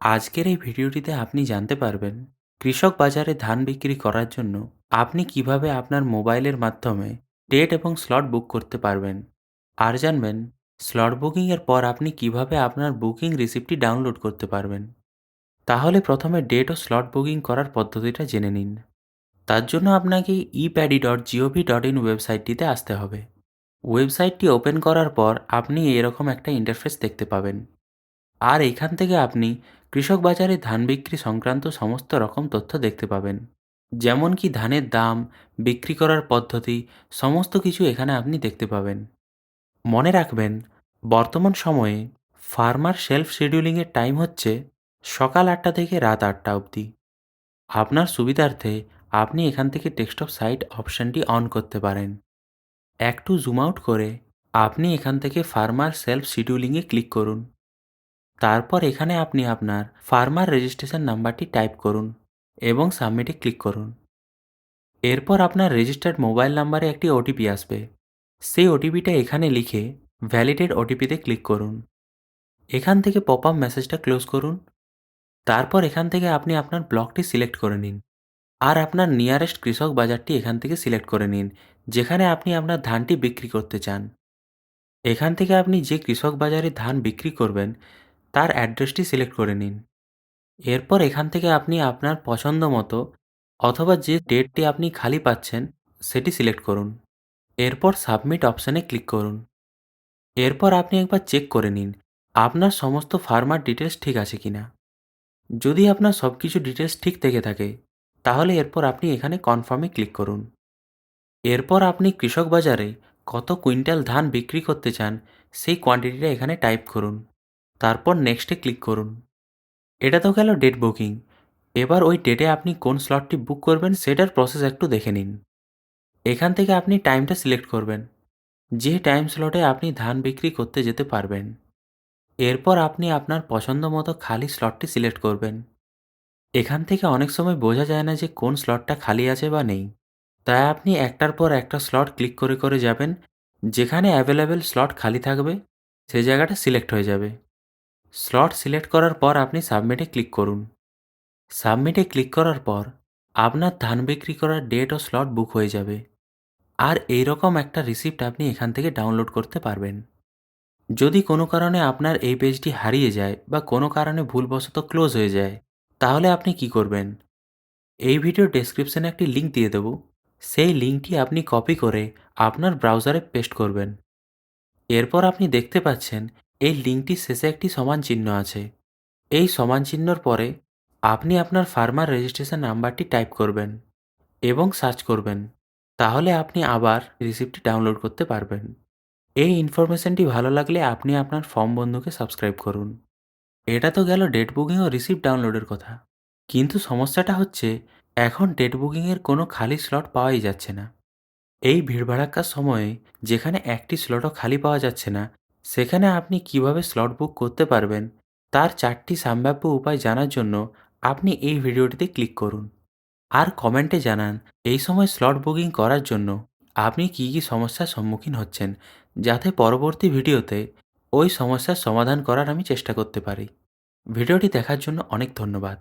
আজকের এই ভিডিওটিতে আপনি জানতে পারবেন কৃষক বাজারে ধান বিক্রি করার জন্য আপনি কিভাবে আপনার মোবাইলের মাধ্যমে ডেট এবং স্লট বুক করতে পারবেন। আর জানবেন স্লট বুকিংয়ের পর আপনি কিভাবে আপনার বুকিং রিসিপ্টটি ডাউনলোড করতে পারবেন। তাহলে প্রথমে ডেট ও স্লট বুকিং করার পদ্ধতিটা জেনে নিন। তার জন্য আপনাকে epaddy.gov.in ওয়েবসাইটটিতে আসতে হবে। ওয়েবসাইটটি ওপেন করার পর আপনি এরকম একটা ইন্টারফেস দেখতে পাবেন। আর এখান থেকে আপনি কৃষক বাজারে ধান বিক্রি সংক্রান্ত সমস্ত রকম তথ্য দেখতে পাবেন। যেমন কি ধানের দাম, বিক্রি করার পদ্ধতি, সমস্ত কিছু এখানে আপনি দেখতে পাবেন। মনে রাখবেন, বর্তমান সময়ে ফার্মার সেলফ শিডিউলিংয়ের টাইম হচ্ছে সকাল ৮টা থেকে রাত ৮টা অবধি। আপনার সুবিধার্থে আপনি এখান থেকে ডেস্কটপ সাইট অপশানটি অন করতে পারেন। একটু জুম আউট করে আপনি এখান থেকে ফার্মার সেলফ শিডিউলিংয়ে ক্লিক করুন। তারপর এখানে আপনি আপনার ফার্মার রেজিস্ট্রেশন নাম্বারটি টাইপ করুন এবং সাবমিটে ক্লিক করুন। এরপর আপনার রেজিস্টার্ড মোবাইল নাম্বারে একটি ওটিপি আসবে। সেই ওটিপিটা এখানে লিখে ভ্যালিডেট ওটিপিতে ক্লিক করুন। এখান থেকে পপ আপ মেসেজটা ক্লোজ করুন। তারপর এখান থেকে আপনি আপনার ব্লকটি সিলেক্ট করে নিন। আর আপনার নিয়ারেস্ট কৃষক বাজারটি এখান থেকে সিলেক্ট করে নিন, যেখানে আপনি আপনার ধানটি বিক্রি করতে চান। এখান থেকে আপনি যে কৃষক বাজারে ধান বিক্রি করবেন তার অ্যাড্রেসটি সিলেক্ট করে নিন। এরপর এখান থেকে আপনি আপনার পছন্দ মতো অথবা যে ডেটটি আপনি খালি পাচ্ছেন সেটি সিলেক্ট করুন। এরপর সাবমিট অপশানে ক্লিক করুন। এরপর আপনি একবার চেক করে নিন আপনার সমস্ত ফার্মার ডিটেলস ঠিক আছে কিনা। যদি আপনার সব কিছু ডিটেলস ঠিক থেকে থাকে তাহলে এরপর আপনি এখানে কনফার্মে ক্লিক করুন। এরপর আপনি কৃষক বাজারে কত কুইন্টাল ধান বিক্রি করতে চান সেই কোয়ান্টিটিটা এখানে টাইপ করুন। তারপর নেক্সটে ক্লিক করুন। এটা তো গেল ডেট বুকিং। এবার ওই ডেটে আপনি কোন স্লটটি বুক করবেন সেটার প্রসেস একটু দেখে নিন। এখান থেকে আপনি টাইমটা সিলেক্ট করবেন, যে টাইম স্লটে আপনি ধান বিক্রি করতে যেতে পারবেন। এরপর আপনি আপনার পছন্দ মতো খালি স্লটটি সিলেক্ট করবেন। এখান থেকে অনেক সময় বোঝা যায় না যে কোন স্লটটা খালি আছে বা নেই, তাই আপনি একটার পর একটা স্লট ক্লিক করে করে যাবেন। যেখানে অ্যাভেলেবেল স্লট খালি থাকবে সেই জায়গাটা সিলেক্ট হয়ে যাবে। স্লট সিলেক্ট করার পর আপনি সাবমিটে ক্লিক করুন। সাবমিটে ক্লিক করার পর আপনার ধান বিক্রি করার ডেট ও স্লট বুক হয়ে যাবে। আর এইরকম একটা রিসিপ্ট আপনি এখান থেকে ডাউনলোড করতে পারবেন। যদি কোনো কারণে আপনার এই পেজটি হারিয়ে যায় বা কোনো কারণে ভুলবশত ক্লোজ হয়ে যায়, তাহলে আপনি কি করবেন? এই ভিডিওর ডেসক্রিপশনে একটি লিঙ্ক দিয়ে দেব। সেই লিঙ্কটি আপনি কপি করে আপনার ব্রাউজারে পেস্ট করবেন। এরপর আপনি দেখতে পাচ্ছেন এই লিঙ্কটির শেষে একটি সমান চিহ্ন আছে। এই সমান চিহ্নর পরে আপনি আপনার ফার্মার রেজিস্ট্রেশন নাম্বারটি টাইপ করবেন এবং সার্চ করবেন। তাহলে আপনি আবার রিসিপ্টটি ডাউনলোড করতে পারবেন। এই ইনফরমেশনটি ভালো লাগলে আপনি আপনার ফর্ম বন্ধুকে সাবস্ক্রাইব করুন। এটা তো গেল ডেট বুকিং ও রিসিপ্ট ডাউনলোডের কথা। কিন্তু সমস্যাটা হচ্ছে এখন ডেট বুকিংয়ের কোনো খালি স্লট পাওয়াই যাচ্ছে না। এই ভিড়ভাড়াক্কার সময়ে যেখানে একটি স্লটও খালি পাওয়া যাচ্ছে না, সেখানে আপনি কিভাবে স্লট বুক করতে পারবেন তার 4টি সম্ভাব্য উপায় জানার জন্য আপনি এই ভিডিওটিতে ক্লিক করুন। আর কমেন্টে জানান এই সময় স্লট বুকিং করার জন্য আপনি কী কী সমস্যার সম্মুখীন হচ্ছেন, যাতে পরবর্তী ভিডিওতে ওই সমস্যার সমাধান করার আমি চেষ্টা করতে পারি। ভিডিওটি দেখার জন্য অনেক ধন্যবাদ।